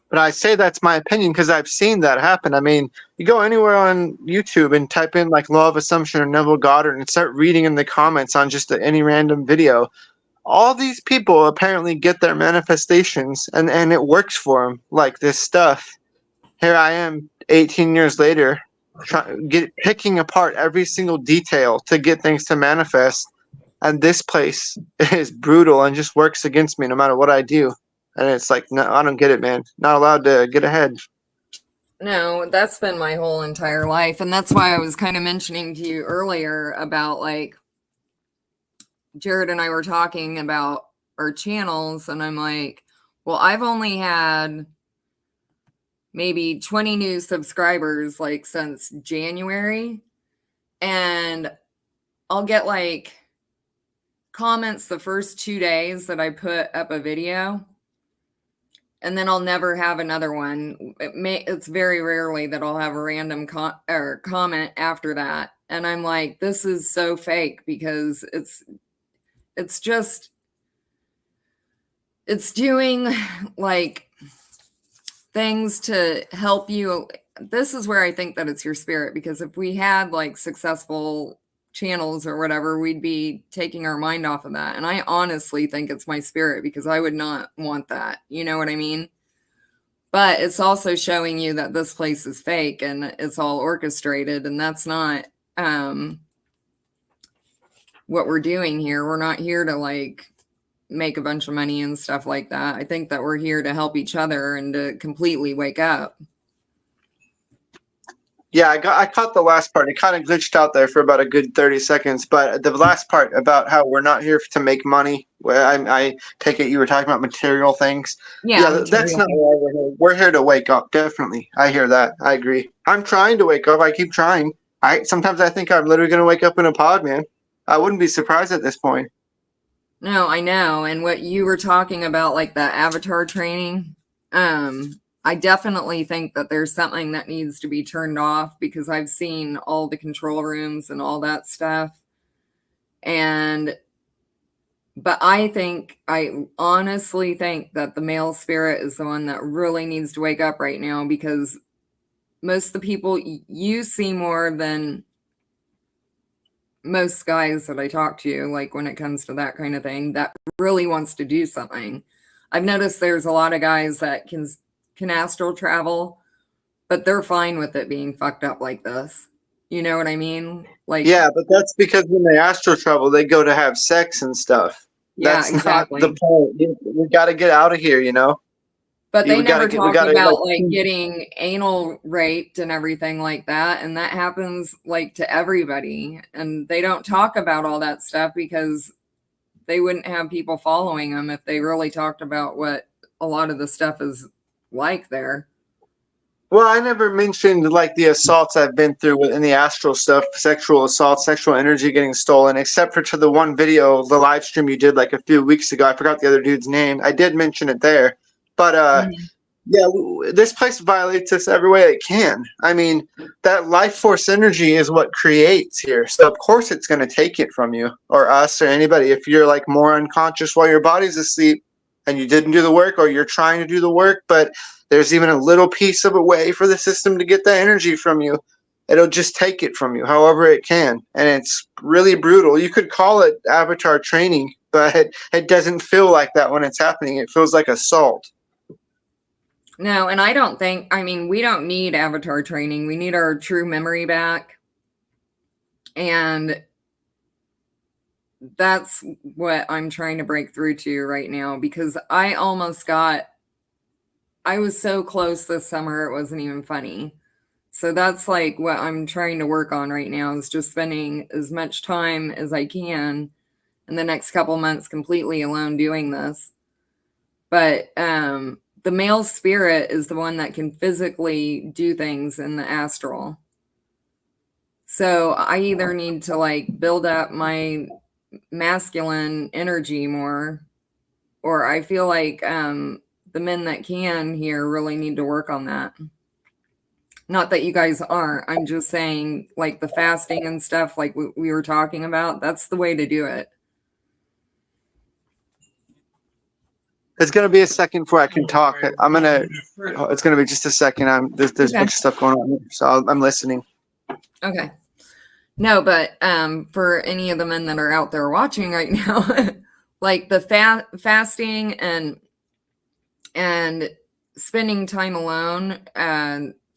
But I say that's my opinion because I've seen that happen. I mean, you go anywhere on YouTube and type in like Law of Assumption or Neville Goddard and start reading in the comments on just any random video. All these people apparently get their manifestations, and it works for them. Like this stuff. Here I am 18 years later, picking apart every single detail to get things to manifest. And this place is brutal and just works against me no matter what I do. And it's like, no, I don't get it, man. Not allowed to get ahead. No, that's been my whole entire life. And that's why I was kind of mentioning to you earlier about like Jared and I were talking about our channels. And I'm like, well, I've only had maybe 20 new subscribers like since January. And I'll get like comments the first 2 days that I put up a video. And then I'll never have another one. It's very rarely that I'll have a random comment after that. And I'm like, this is so fake because it's just it's doing like things to help you. This is where I think that it's your spirit, because if we had like successful channels or whatever, we'd be taking our mind off of that. And I honestly think it's my spirit because I would not want that. You know what I mean? But it's also showing you that this place is fake and it's all orchestrated, and that's not what we're doing here. We're not here to like make a bunch of money and stuff like that. I think that we're here to help each other and to completely wake up. Yeah, I caught the last part. It kind of glitched out there for about a good 30 seconds, but the last part about how we're not here to make money. Well, I take it you were talking about material things. Yeah, Yeah, that's material. not why we're here. We're here to wake up. Definitely, I hear that. I agree. I'm trying to wake up. I keep trying. I sometimes I think I'm literally gonna wake up in a pod, man. I wouldn't be surprised at this point. No, I know. And what you were talking about, like the avatar training, I definitely think that there's something that needs to be turned off because I've seen all the control rooms and all that stuff. And, but I honestly think that the male spirit is the one that really needs to wake up right now because most of the people you see more than most guys that I talk to, like when it comes to that kind of thing, that really wants to do something. I've noticed there's a lot of guys that can astral travel, but they're fine with it being fucked up like this. You know what I mean? Like, Yeah, but that's because when they astral travel, they go to have sex and stuff. yeah, That's not the exactly. point. We got to get out of here, you know. But they We got to never get. We talk got to about like like. getting anal raped and everything like that. And that happens like to everybody. And they don't talk about all that stuff because they wouldn't have people following them if they really talked about what a lot of the stuff is like there. Well, I never mentioned like the assaults I've been through in the astral stuff, sexual assault, sexual energy getting stolen, except for to the one video, the live stream you did like a few weeks ago. I forgot the other dude's name. I did mention it there, but Mhm. yeah, this place violates us every way it can. I mean, that life force energy is what creates here. So of course it's going to take it from you or us or anybody. If you're like more unconscious while your body's asleep and you didn't do the work or you're trying to do the work, but there's even a little piece of a way for the system to get that energy from you, it'll just take it from you however it can. And it's really brutal. You could call it avatar training, but it doesn't feel like that when it's happening. It feels like assault. No, and I don't think, I mean, we don't need avatar training. We need our true memory back. And that's what I'm trying to break through to right now because I was so close this summer, it wasn't even funny. So that's like what I'm trying to work on right now is just spending as much time as I can in the next couple months completely alone doing this. But the male spirit is the one that can physically do things in the astral. So I either need to like build up my masculine energy more, or I feel like the men that can here really need to work on that. Not that you guys aren't. I'm just saying, like the fasting and stuff, like we were talking about, that's the way to do it. It's gonna be a second before I can talk. I'm gonna. It's gonna be just a second. There's a Okay. bunch of stuff going on, here, so I'm listening. Okay. No, but for any of the men that are out there watching right now, like the fasting and spending time alone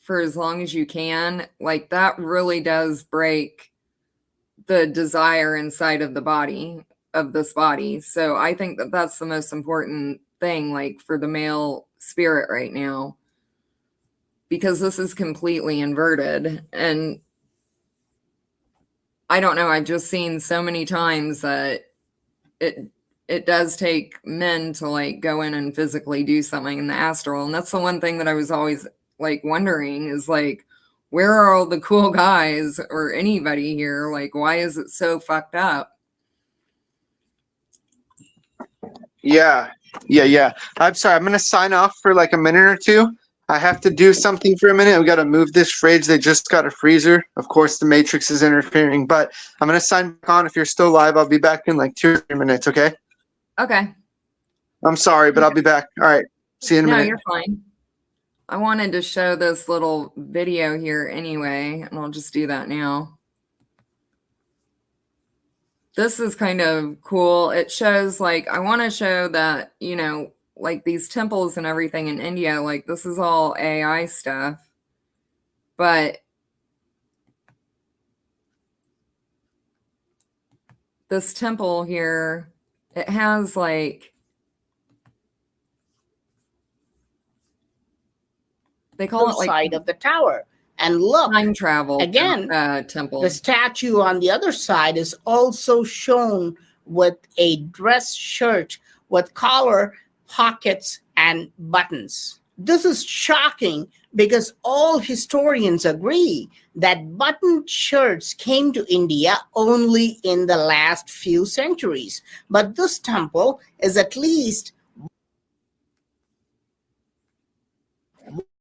for as long as you can, like that really does break the desire inside of the body of this body. So I think that that's the most important thing, like for the male spirit right now, because this is completely inverted. And I don't know, I've just seen so many times that it it does take men to like go in and physically do something in the astral. And that's the one thing that I was always like wondering is like, where are all the cool guys or anybody here? Like, why is it so fucked up? Yeah, yeah. I'm sorry. I'm gonna sign off for like a minute or two. I have to do something for a minute. We got to move this fridge. They just got a freezer. Of course, the Matrix is interfering, but I'm gonna sign back on. If you're still live, I'll be back in like 2 or 3 minutes. Okay. Okay. I'm sorry, but I'll be back. All right. See you in a No, minute. you're fine. I wanted to show this little video here anyway, and I'll just do that now. This is kind of cool. It shows like, I want to show that, you know, like these temples and everything in India, like this is all AI stuff. But this temple here, it has like, they call it like, side of the tower. And look, time travel again, temple. the statue on the other side is also shown with a dress shirt with collar, pockets, and buttons. This is shocking because all historians agree that buttoned shirts came to India only in the last few centuries. But this temple is at least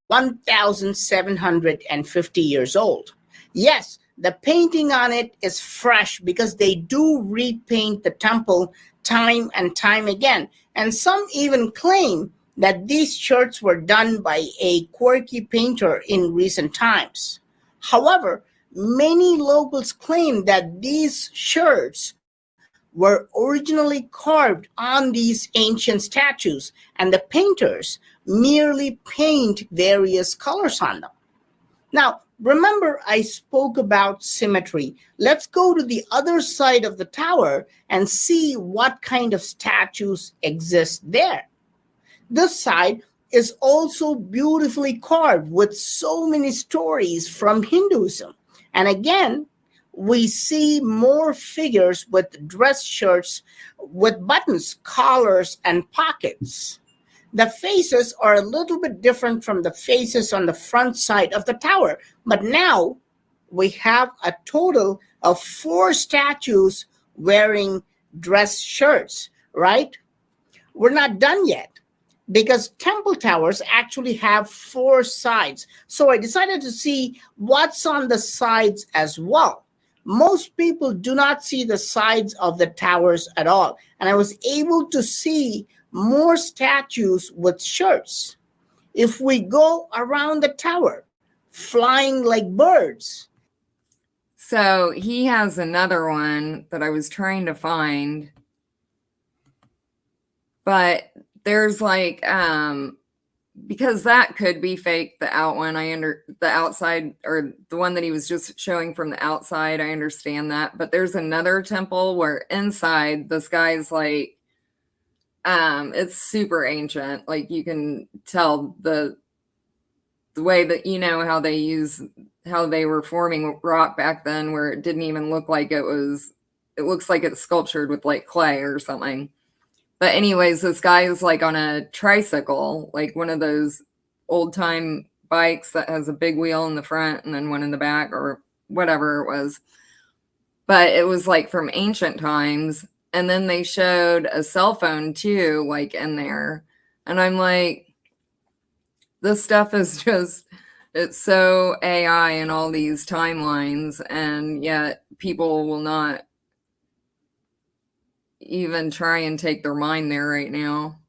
1,750 years old. Yes, the painting on it is fresh because they do repaint the temple time and time again. And some even claim that these shirts were done by a quirky painter in recent times. However, many locals claim that these shirts were originally carved on these ancient statues, and the painters merely paint various colors on them. Now, remember, I spoke about symmetry. Let's go to the other side of the tower and see what kind of statues exist there. This side is also beautifully carved with so many stories from Hinduism. And again, we see more figures with dress shirts with buttons, collars, and pockets. The faces are a little bit different from the faces on the front side of the tower, but now we have a total of 4 statues wearing dress shirts, right? We're not done yet because temple towers actually have 4 sides. So I decided to see what's on the sides as well. Most people do not see the sides of the towers at all. And I was able to see more statues with shirts. If we go around the tower, flying like birds. So he has another one that I was trying to find, but there's like because that could be fake, the outside, or the one that he was just showing from the outside, I understand that. But there's another temple where inside this guy's like it's super ancient. Like you can tell the way that, you know, how they were forming rock back then, where it didn't even look like it looks like it's sculptured with like clay or something. But anyways, this guy is like on a tricycle, like one of those old time bikes that has a big wheel in the front and then one in the back, or whatever it was. But it was like from ancient times. And then they showed a cell phone too, like in there. And I'm like, this stuff is just, it's so AI in all these timelines, and yet people will not even try and take their mind there right now.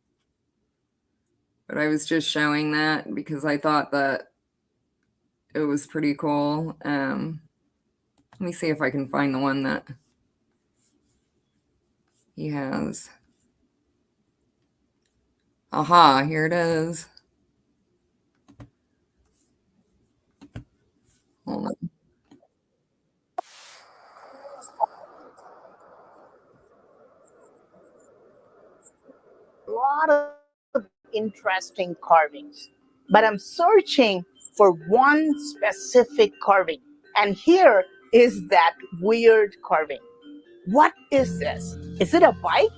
But I was just showing that because I thought that it was pretty cool. Let me see if I can find the one that he has. Aha, here it is. Hold on. A lot of interesting carvings, but I'm searching for one specific carving. And here is that weird carving. What is this? Is it a bike?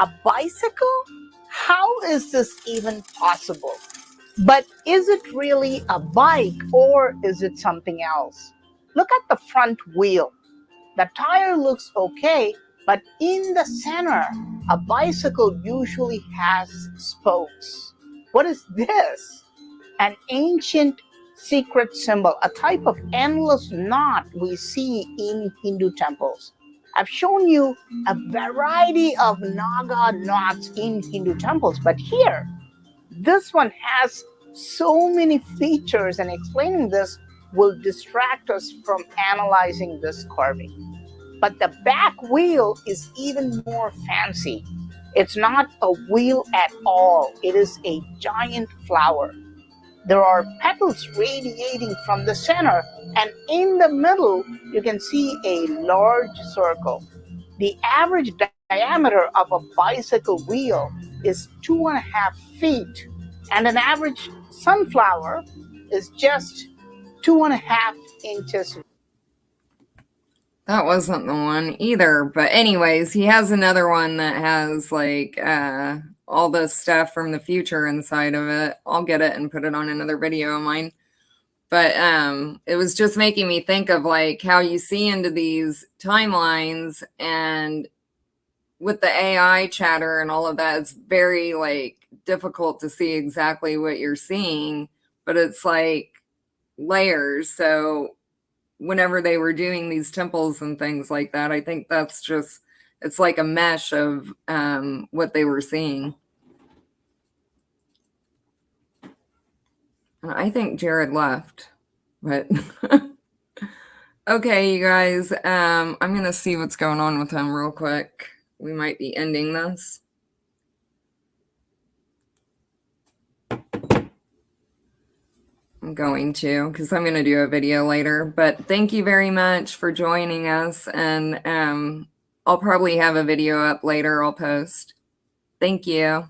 A bicycle? How is this even possible? But is it really a bike or is it something else? Look at the front wheel. The tire looks okay, but in the center, a bicycle usually has spokes. What is this? An ancient secret symbol, a type of endless knot we see in Hindu temples. I've shown you a variety of Naga knots in Hindu temples, but here, this one has so many features, and explaining this will distract us from analyzing this carving. But the back wheel is even more fancy. It's not a wheel at all. It is a giant flower. There are petals radiating from the center, and in the middle, you can see a large circle. The average diameter of a bicycle wheel is 2.5 feet, and an average sunflower is just 2.5 inches. That wasn't the one either. But anyways, he has another one that has like all the stuff from the future inside of it. I'll get it and put it on another video of mine. But it was just making me think of like how you see into these timelines, and with the AI chatter and all of that, it's very like difficult to see exactly what you're seeing, but it's like layers. So whenever they were doing these temples and things like that, I think that's just, it's like a mesh of what they were seeing. And I think Jared left, but okay, you guys, I'm going to see what's going on with him real quick. We might be ending this. I'm going to, because I'm going to do a video later. But thank you very much for joining us. And I'll probably have a video up later I'll post. Thank you.